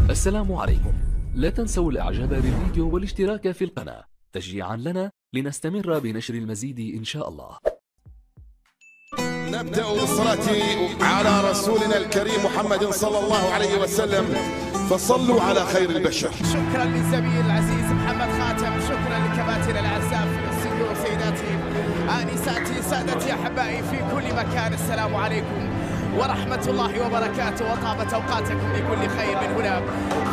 السلام عليكم. لا تنسوا الاعجاب بالفيديو والاشتراك في القناة تشجيعا لنا لنستمر بنشر المزيد ان شاء الله. نبدأ بالصلاة على رسولنا الكريم محمد صلى الله عليه وسلم، فصلوا على خير البشر. شكرا للزميل العزيز محمد خاتم، شكرا لكباتن الاعزاء في الاستديو، سيداتي انساتي سادتي احبائي في كل مكان، السلام عليكم ورحمة الله وبركاته، وطابت اوقاتكم بكل خير من هنا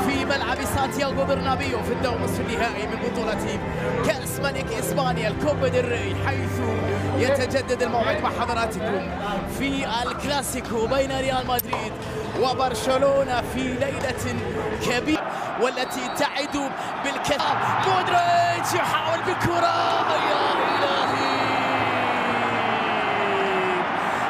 في ملعب سانتياغو برنابيو في الدور نصف النهائي من بطولة كأس ملك اسبانيا الكوبا ديل ري، حيث يتجدد الموعد مع حضراتكم في الكلاسيكو بين ريال مدريد وبرشلونة في ليلة كبيرة والتي تعد بالكثير. مودريتش يحاول بكرة، يا إلهي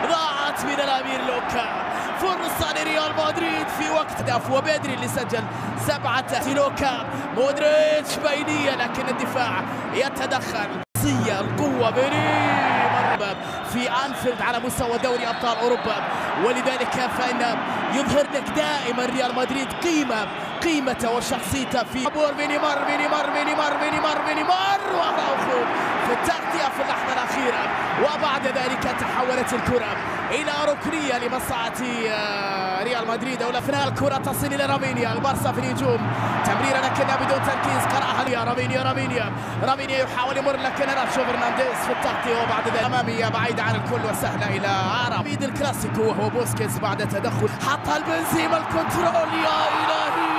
ضاعت من الأمير لوكا، فرصة لريال مدريد في وقت هدف، وبدري اللي سجل 7 لوكا. مودريتش بينية لكن الدفاع يتدخل، القوة بيني في أنفيلد على مستوى دوري أبطال أوروبا، ولذلك فإن يظهر لك دائما ريال مدريد قيمته وشخصيته في فينيمار وأراوخو في التغطية في اللحظة الأخيرة، وبعد ذلك تحولت الكرة إلى ركنية لمصلحة ريال مدريد، أو الأثناء الكرة تصل إلى رافينيا، البارسا في الهجوم، تمريرة لكنها بدون تركيز، قرأها رافينيا يحاول يمر لكن ناتشو فرنانديز في التغطية، وبعد ذلك أمامية بعيدة عن الكل وسهلة إلى عرب الكلاسيكو وهو بوسكيتس بعد تدخل حطها البنزيما، الكنترول يا إلهي،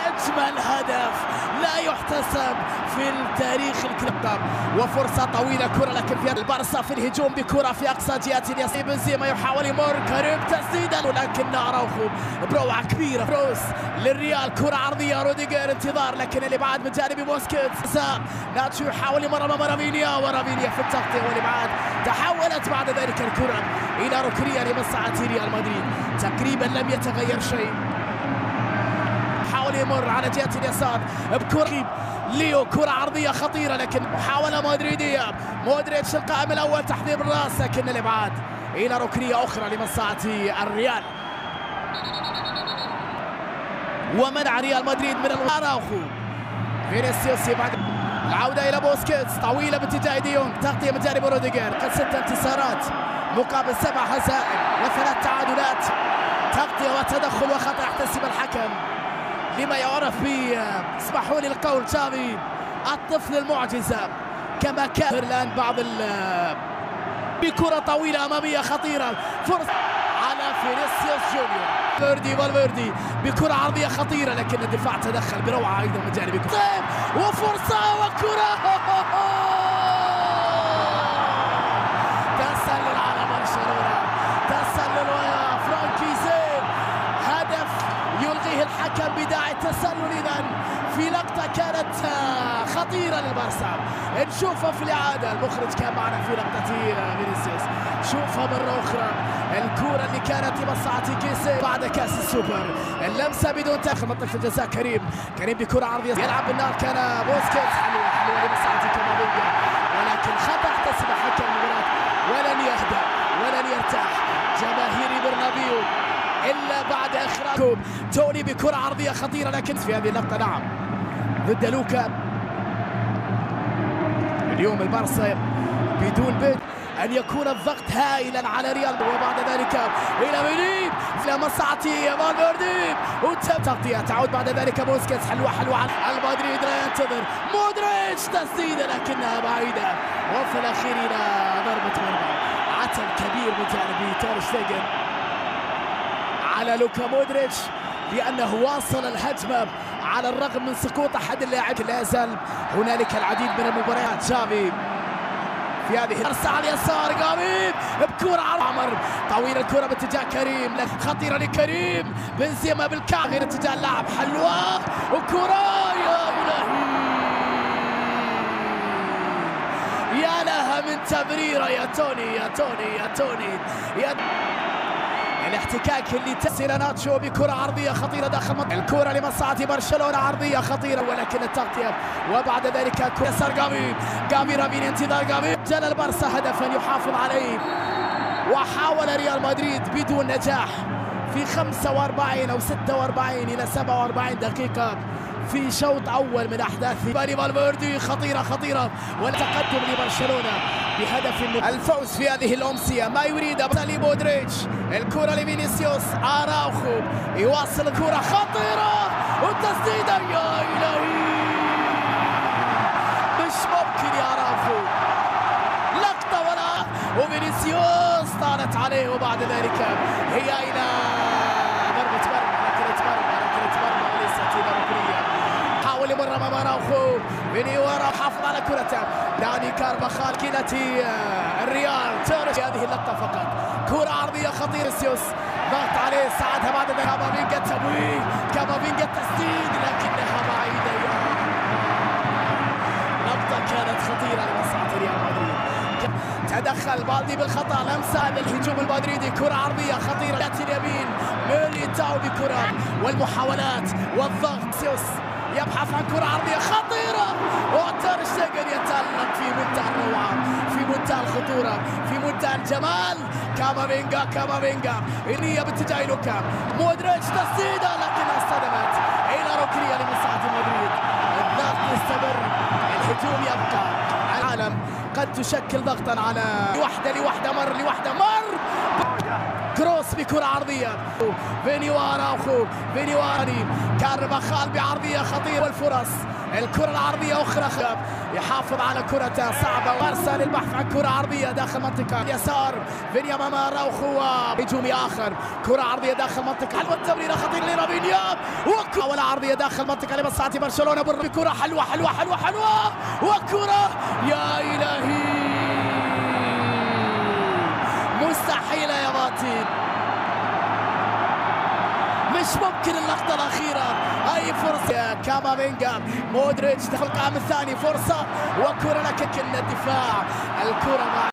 أجمل هدف لا يحتسب في التاريخ الكلاب، وفرصة طويلة كرة لكن في البارسا في الهجوم بكرة في أقصى جهة اليسار، بنزيما يحاول يمر قريب تسديدا ولكن أراوخو بروعة كبيرة، فروس للريال، كرة عرضية روديجر انتظار لكن الإبعاد من جانب بوسكيتس، ناتشو يحاول يمر أمام ورافينيا في التغطية والإبعاد، تحولت بعد ذلك الكرة إلى ركنية لمصلحة ريال مدريد، تقريبا لم يتغير شيء، حاول يمر على جهة اليسار بكرة ليو، كرة عرضية خطيرة لكن محاولة مدريدية، مودريتش القائم الأول تحضير بالراس لكن الإبعاد إلى ركنية أخرى لمصلحة الريال، ومنع ريال مدريد من أراوخو. فينيسيوس بعد العودة إلى بوسكيتس، طويلة باتجاه ديونج، تغطية من جانب روديجر، 6 انتصارات مقابل 7 هزائم و3 تعادلات، تغطية وتدخل وخطأ يحتسب الحكم لما يعرف ب اسمحوا لي القول تشافي الطفل المعجزة، كما كان الآن بعض بكرة طويلة أمامية خطيرة، فرصة على فينيسيوس جونيور، فالفيردي بكرة عرضية خطيرة لكن الدفاع تدخل بروعة أيضا من جانب وفرصة وكرة تسلل على برشلونة، تسلل فرانكي زين، هدف يلغيه الحكم بداعي التسلل. إذن في لقطة كانت خطيرة للبارسا، نشوفها في الإعادة، المخرج كان معنا في لقطة فينيسيوس، شوفها مرة أخرى، الكرة اللي كانت لمصلحة كيسي بعد كأس السوبر، اللمسة بدون تأخير، منطقة الجزاء كريم بكرة عرضية يلعب بالنار، كان بوسكيتس حلوة لمصلحة كامافينجا، ولكن خطأ احتسب حكم المباراة، ولن يهدأ ولن يرتاح جماهير برنابيو إلا بعد إخراجهم. توني بكرة عرضية خطيرة لكن في هذه اللقطة نعم ضد لوكا. اليوم البارسا بدون بيت أن يكون الضغط هائلا على ريال، وبعد ذلك إلى منيب في مصلحة فالفيردي، وتغطية تعود بعد ذلك بوسكيتس، حلوة على المدريد لا ينتظر مودريتش تسديدة لكنها بعيدة، وفي الأخير إلى ضربة مرمى، عتب كبير من جانب تير شتيجن على لوكا مودريتش لأنه واصل الهجمة على الرغم من سقوط أحد اللاعبين، لا يزال هنالك العديد من المباريات. تشافي في هذه الفرصة على اليسار، قامي بكرة عمر طويلة، الكرة باتجاه كريم، خطيرة لكريم، بنزيما بالكعب غير اتجاه اللاعب، حلوة وكرة يا إلهي، يا لها من تمريرة يا توني الاحتكاك اللي تسير ناتشو بكرة عرضية خطيرة داخل الكرة لمصلحة برشلونة، عرضية خطيرة ولكن التغطية، وبعد ذلك يسار قامي رافينيا، انتظار قامي، جل البارسا هدفا يحافظ عليه وحاول ريال مدريد بدون نجاح في 45 أو 46 إلى 47 دقيقة في شوط أول من أحداث فالفيردي. خطيرة والتقدم لبرشلونة بهدف الفوز في هذه الأمسية. ما يريد مودريتش، الكرة لفينيسيوس، أراوخو يواصل الكرة خطيرة والتسديدة يا إلهي مش ممكن يا أراوخو، لقطة ولا وفينيسيوس طارت عليه وبعد ذلك هي إلى ضربة مرمى ليست إلى ركنية. حاول يمر أمام أراوخو، فينيورا حافظ على كرته، داني كارفاخال كيلة الريال تورش هذه اللقطة فقط. كرة عرضية خطيرة سيوس ضغط عليه ساعدها بعد ذلك كامافينجا تمويه كامافينجا التسديد لكنها بعيدة. لقطة كانت خطيرة لمصلحة ريال مدريد. تدخل بالدي بالخطأ، لمسة للهجوم المدريدي، كرة عرضية خطيرة يأتي اليمين ميليتاو بكرة والمحاولات والضغط. سيوس يبحث عن كرة عرضية خطيرة وتر شتيجن يتألق في منتهى الروعة، في منتهى الخطورة، في منتهى الجمال. كامافينجا النية باتجاه لوكا مودريتش تسديدة لكنها اصطدمت إلى ركنية لمصلحة مدريد. الضغط يستمر، الهجوم يبقى. العالم قد تشكل ضغطا على لوحده مر كروس بكرة عرضية فينيواري كارفاخال بعرضية خطيرة والفرص. الكرة العرضية أخرى يحافظ على كرته صعبة وارسل البحث عن كرة عرضية داخل منطقة اليسار. فينيا أمام أراوخو هجومي آخر، كرة عرضية داخل منطقة حلوة، التمريرة خطيرة لرافينيا ولا عرضية داخل منطقة لمصلحة برشلونة. بكرة حلوة وكرة يا إلهي مستحيلة يا باطل، مش ممكن. اللقطة الأخيرة أي فرصة كامافينجا مودريتش دخل القائم الثاني، فرصة وكرة لكن الدفاع الكرة مع